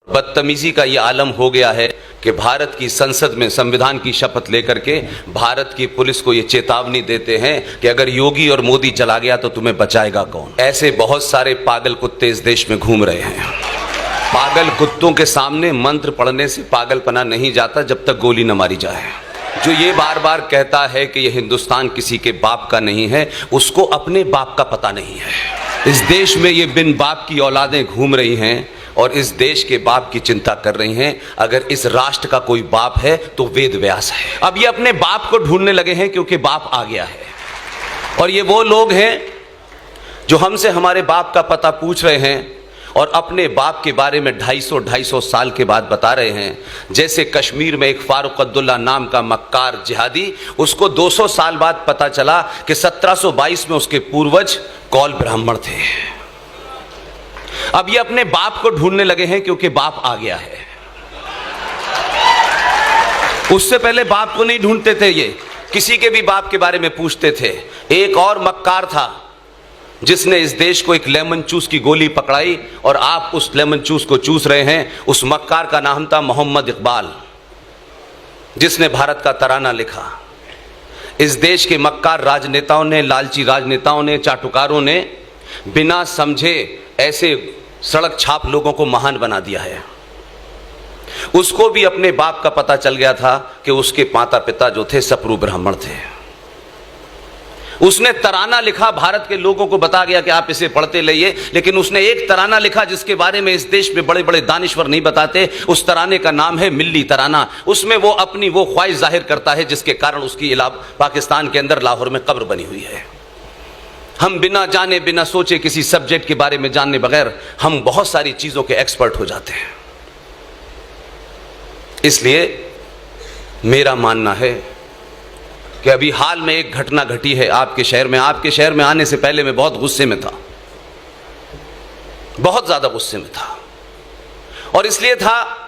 बदतमीजी का ये आलम हो गया है कि भारत की संसद में संविधान की शपथ लेकर के भारत की पुलिस को ये चेतावनी देते हैं कि अगर योगी और मोदी चला गया तो तुम्हें बचाएगा कौन। ऐसे बहुत सारे पागल कुत्ते इस देश में घूम रहे हैं। पागल कुत्तों के सामने मंत्र पढ़ने से पागलपना नहीं जाता जब तक गोली न मारी जाए। जो ये बार बार कहता है कि ये हिंदुस्तान किसी के बाप का नहीं है, उसको अपने बाप का पता नहीं है। इस देश में ये बिन बाप की औलादें घूम रही हैं और इस देश के बाप की चिंता कर रही हैं। अगर इस राष्ट्र का कोई बाप है तो वेद व्यास है। अब ये अपने बाप को ढूंढने लगे हैं क्योंकि बाप आ गया है। और ये वो लोग हैं जो हमसे हमारे बाप का पता पूछ रहे हैं और अपने बाप के बारे में 250 साल के बाद बता रहे हैं। जैसे कश्मीर में एक फारूक अब्दुल्ला नाम का मक्कार जिहादी, उसको 200 साल बाद पता चला कि 1722 में उसके पूर्वज कौल ब्राह्मण थे। अब ये अपने बाप को ढूंढने लगे हैं क्योंकि बाप आ गया है। उससे पहले बाप को नहीं ढूंढते थे, ये किसी के भी बाप के बारे में पूछते थे। एक और मक्कार था जिसने इस देश को एक लेमन चूस की गोली पकड़ाई और आप उस लेमन चूस को चूस रहे हैं। उस मक्कार का नाम था मोहम्मद इकबाल, जिसने भारत का तराना लिखा। इस देश के मक्कार राजनेताओं ने, लालची राजनेताओं ने, चाटुकारों ने बिना समझे ऐसे सड़क छाप लोगों को महान बना दिया है। उसको भी अपने बाप का पता चल गया था कि उसके माता पिता जो थे सप्रू ब्राह्मण थे। उसने तराना लिखा, भारत के लोगों को बता गया कि आप इसे पढ़ते रहिए। लेकिन उसने एक तराना लिखा जिसके बारे में इस देश में बड़े बड़े दानिश्वर नहीं बताते। उस तराने का नाम है मिल्ली तराना। उसमें वो अपनी वो ख्वाहिश जाहिर करता है जिसके कारण उसकी पाकिस्तान के अंदर लाहौर में कब्र बनी हुई है। हम बिना जाने बिना सोचे किसी सब्जेक्ट के बारे में जानने बगैर हम बहुत सारी चीजों के एक्सपर्ट हो जाते हैं। इसलिए मेरा मानना है कि अभी हाल में एक घटना घटी है आपके शहर में। आपके शहर में आने से पहले मैं बहुत गुस्से में था, बहुत ज्यादा गुस्से में था। और इसलिए था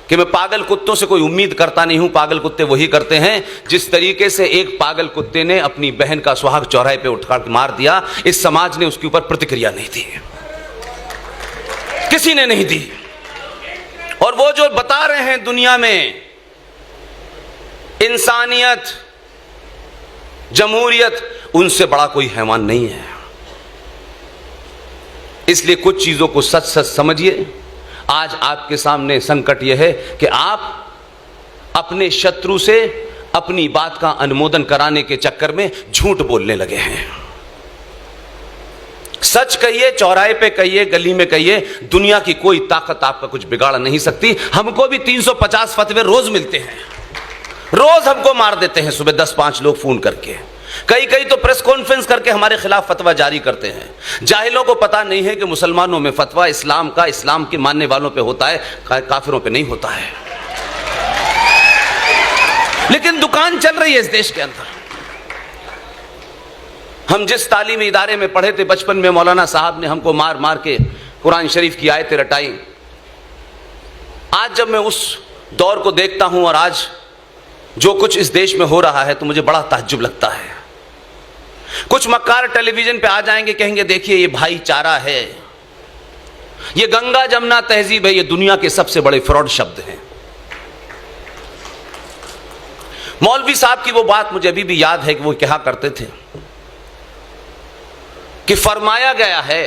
कि मैं पागल कुत्तों से कोई उम्मीद करता नहीं हूं। पागल कुत्ते वही करते हैं जिस तरीके से एक पागल कुत्ते ने अपनी बहन का सुहाग चौराहे पे उठकर मार दिया, इस समाज ने उसके ऊपर प्रतिक्रिया नहीं दी, किसी ने नहीं दी। और वो जो बता रहे हैं दुनिया में इंसानियत, जमहूरियत, उनसे बड़ा कोई हैवान नहीं है। इसलिए कुछ चीजों को सच सच समझिए। आज आपके सामने संकट यह है कि आप अपने शत्रु से अपनी बात का अनुमोदन कराने के चक्कर में झूठ बोलने लगे हैं। सच कहिए, चौराहे पे कहिए, गली में कहिए, दुनिया की कोई ताकत आपका कुछ बिगाड़ नहीं सकती। हमको भी 350 फतवे रोज मिलते हैं, रोज हमको मार देते हैं सुबह 10-5 लोग फोन करके। कई तो प्रेस कॉन्फ्रेंस करके हमारे खिलाफ फतवा जारी करते हैं। जाहिलों को पता नहीं है कि मुसलमानों में फतवा इस्लाम का, इस्लाम के मानने वालों पे होता है, काफिरों पे नहीं होता है। लेकिन दुकान चल रही है इस देश के अंदर। हम जिस तालीमी इदारे में पढ़े थे, बचपन में मौलाना साहब ने हमको मार मार के कुरान शरीफ की आयतें रटाई। आज जब मैं उस दौर को देखता हूं और आज जो कुछ इस देश में हो रहा है तो मुझे बड़ा ताज्जुब लगता है। कुछ मक्कार टेलीविजन पे आ जाएंगे, कहेंगे देखिए ये भाईचारा है, ये गंगा जमुना तहजीब है। ये दुनिया के सबसे बड़े फ्रॉड शब्द हैं। मौलवी साहब की वो बात मुझे अभी भी याद है कि वो क्या करते थे कि फरमाया गया है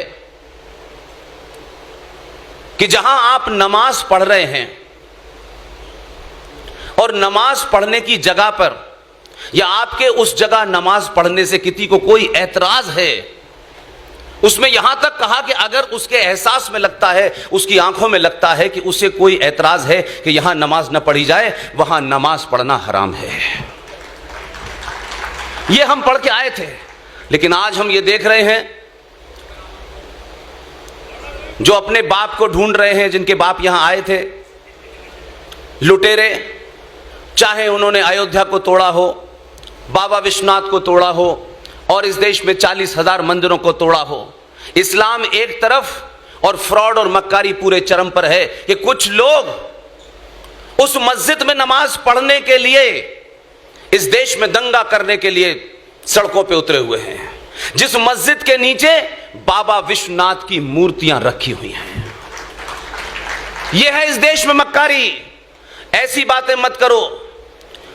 कि जहां आप नमाज पढ़ रहे हैं और नमाज पढ़ने की जगह पर या आपके उस जगह नमाज पढ़ने से किसी को कोई एतराज है, उसमें यहां तक कहा कि अगर उसके एहसास में लगता है, उसकी आंखों में लगता है कि उसे कोई एतराज है कि यहां नमाज न पढ़ी जाए, वहां नमाज पढ़ना हराम है। यह हम पढ़ के आए थे। लेकिन आज हम ये देख रहे हैं जो अपने बाप को ढूंढ रहे हैं, जिनके बाप यहां आए थे, लुटेरे, चाहे उन्होंने अयोध्या को तोड़ा हो, बाबा विश्वनाथ को तोड़ा हो और इस देश में 40,000 मंदिरों को तोड़ा हो। इस्लाम एक तरफ और फ्रॉड और मक्कारी पूरे चरम पर है कि कुछ लोग उस मस्जिद में नमाज पढ़ने के लिए, इस देश में दंगा करने के लिए सड़कों पे उतरे हुए हैं, जिस मस्जिद के नीचे बाबा विश्वनाथ की मूर्तियां रखी हुई हैं। यह है इस देश में मक्कारी। ऐसी बातें मत करो,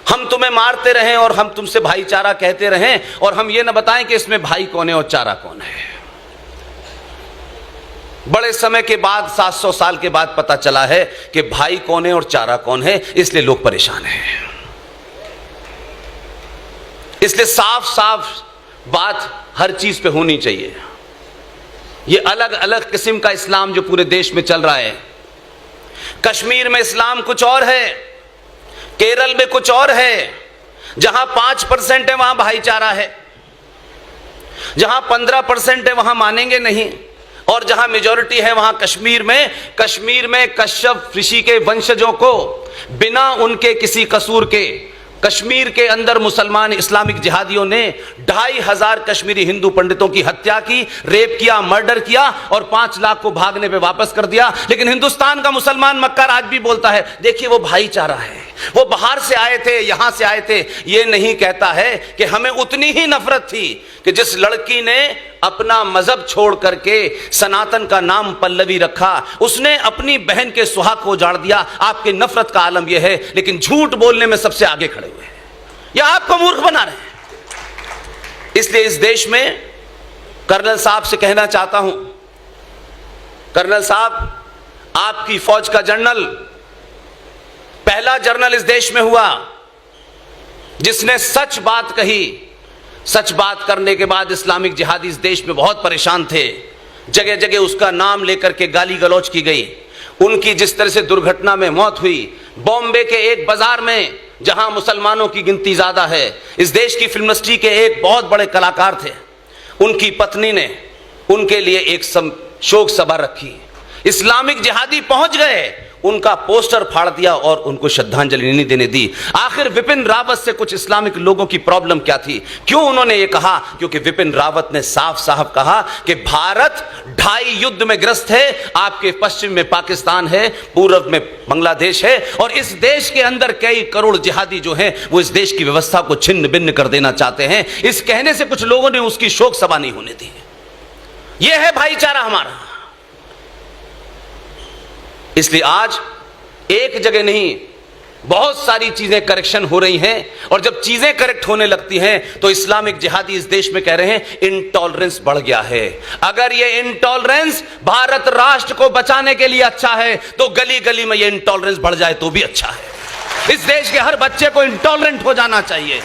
हम तुम्हें मारते रहें और हम तुमसे भाईचारा कहते रहें और हम ये ना बताएं कि इसमें भाई कौन है और चारा कौन है। बड़े समय के बाद, 700 साल के बाद पता चला है कि भाई कौन है और चारा कौन है, इसलिए लोग परेशान हैं। इसलिए साफ साफ बात हर चीज पे होनी चाहिए। ये अलग अलग किस्म का इस्लाम जो पूरे देश में चल रहा है, कश्मीर में इस्लाम कुछ और है, केरल में कुछ और है। जहां 5% है वहां भाईचारा है, जहां 15% है वहां मानेंगे नहीं, और जहां मेजॉरिटी है वहां कश्मीर में कश्यप ऋषि के वंशजों को बिना उनके किसी कसूर के कश्मीर के अंदर मुसलमान इस्लामिक जिहादियों ने 2500 कश्मीरी हिंदू पंडितों की हत्या की, रेप किया, मर्डर किया और 5 लाख को भागने पे वापस कर दिया। लेकिन हिंदुस्तान का मुसलमान मक्कार आज भी बोलता है, देखिए वो भाईचारा है, वो बाहर से आए थे, यहां से आए थे। ये नहीं कहता है कि हमें उतनी ही नफरत थी कि जिस लड़की ने अपना मजहब छोड़ करके सनातन का नाम पल्लवी रखा, उसने अपनी बहन के सुहाग को उजाड़ दिया। आपके नफरत का आलम यह है, लेकिन झूठ बोलने में सबसे आगे खड़े हुए हैं, या आपको मूर्ख बना रहे हैं। इसलिए इस देश में कर्नल साहब से कहना चाहता हूं, कर्नल साहब, आपकी फौज का जनरल, पहला जनरल इस देश में हुआ जिसने सच बात कही। सच बात करने के बाद इस्लामिक जिहादी इस देश में बहुत परेशान थे, जगह जगह उसका नाम लेकर के गाली गलौज की गई। उनकी जिस तरह से दुर्घटना में मौत हुई, बॉम्बे के एक बाजार में जहां मुसलमानों की गिनती ज्यादा है, इस देश की फिल्म इंडस्ट्री के एक बहुत बड़े कलाकार थे, उनकी पत्नी ने उनके लिए एक शोक सभा रखी। इस्लामिक जिहादी पहुंच गए, उनका पोस्टर फाड़ दिया और उनको श्रद्धांजलि नहीं देने दी। आखिर विपिन रावत से कुछ इस्लामिक लोगों की प्रॉब्लम क्या थी? क्यों उन्होंने ये कहा? क्योंकि विपिन रावत ने साफ साफ कहा कि भारत 2.5 युद्ध में ग्रस्त है। आपके पश्चिम में पाकिस्तान है, पूर्व में बांग्लादेश है, और इस देश के अंदर कई करोड़ जिहादी जो हैं वो इस देश की व्यवस्था को छिन्न भिन्न कर देना चाहते हैं। इस कहने से कुछ लोगों ने उसकी शोक सभा नहीं होने दी। यह है भाईचारा हमारा। इसलिए आज एक जगह नहीं, बहुत सारी चीजें करेक्शन हो रही हैं, और जब चीजें करेक्ट होने लगती हैं तो इस्लामिक जिहादी इस देश में कह रहे हैं इंटॉलरेंस बढ़ गया है। अगर ये इंटॉलरेंस भारत राष्ट्र को बचाने के लिए अच्छा है तो गली गली में ये इंटॉलरेंस बढ़ जाए तो भी अच्छा है। इस देश के हर बच्चे को इंटॉलरेंट हो जाना चाहिए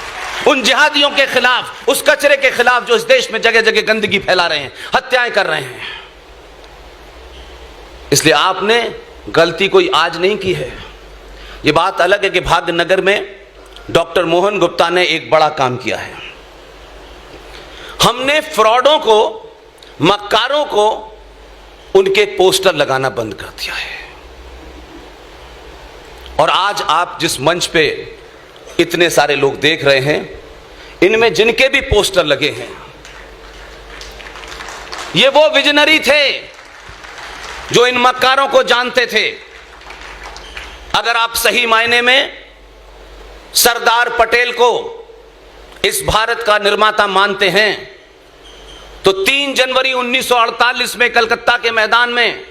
उन जिहादियों के खिलाफ, उस कचरे के खिलाफ जो इस देश में जगह जगह गंदगी फैला रहे हैं, हत्याएं कर रहे हैं। इसलिए आपने गलती कोई आज नहीं की है। यह बात अलग है कि भाग्यनगर में डॉक्टर मोहन गुप्ता ने एक बड़ा काम किया है। हमने फ्रॉडों को, मक्कारों को उनके पोस्टर लगाना बंद कर दिया है। और आज आप जिस मंच पे इतने सारे लोग देख रहे हैं, इनमें जिनके भी पोस्टर लगे हैं, ये वो विजनरी थे जो इन मक्कारों को जानते थे। अगर आप सही मायने में सरदार पटेल को इस भारत का निर्माता मानते हैं तो 3 जनवरी 1948 में कलकत्ता के मैदान में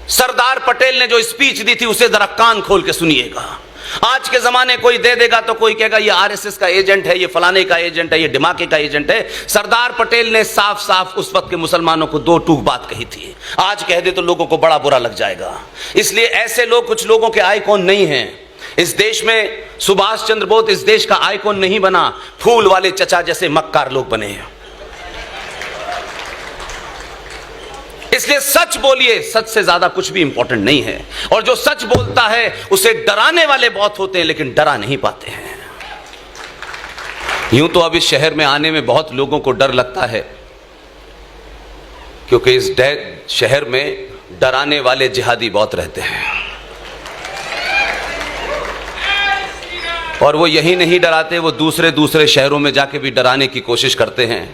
सरदार पटेल ने जो स्पीच दी थी उसे जरा कान खोल के सुनिएगा। आज के जमाने कोई दे देगा तो कोई कहेगा ये आरएसएस का एजेंट है, ये फलाने का एजेंट है, ये दिमागे का एजेंट है। सरदार पटेल ने साफ साफ उस वक्त के मुसलमानों को 2 टूक बात कही थी। आज कह दे तो लोगों को बड़ा बुरा लग जाएगा। इसलिए ऐसे लोग कुछ लोगों के आइकॉन नहीं हैं इस देश में। सुभाष चंद्र बोस इस देश का आइकॉन नहीं बना, फूल वाले चचा जैसे मक्कार लोग बने हैं। इसलिए सच बोलिए, सच से ज्यादा कुछ भी इंपॉर्टेंट नहीं है। और जो सच बोलता है उसे डराने वाले बहुत होते हैं, लेकिन डरा नहीं पाते हैं। यूं तो अब इस शहर में आने में बहुत लोगों को डर लगता है, क्योंकि इस शहर में डराने वाले जिहादी बहुत रहते हैं। और वो यही नहीं डराते, वो दूसरे शहरों में जाके भी डराने की कोशिश करते हैं।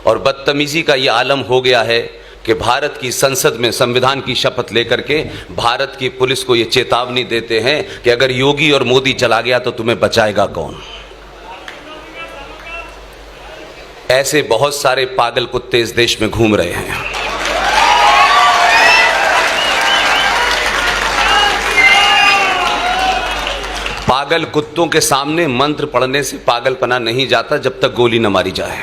और बदतमीजी का ये आलम हो गया है कि भारत की संसद में संविधान की शपथ लेकर के भारत की पुलिस को ये चेतावनी देते हैं कि अगर योगी और मोदी चला गया तो तुम्हें बचाएगा कौन। ऐसे बहुत सारे पागल कुत्ते इस देश में घूम रहे हैं। पागल कुत्तों के सामने मंत्र पढ़ने से पागलपना नहीं जाता जब तक गोली न मारी जाए।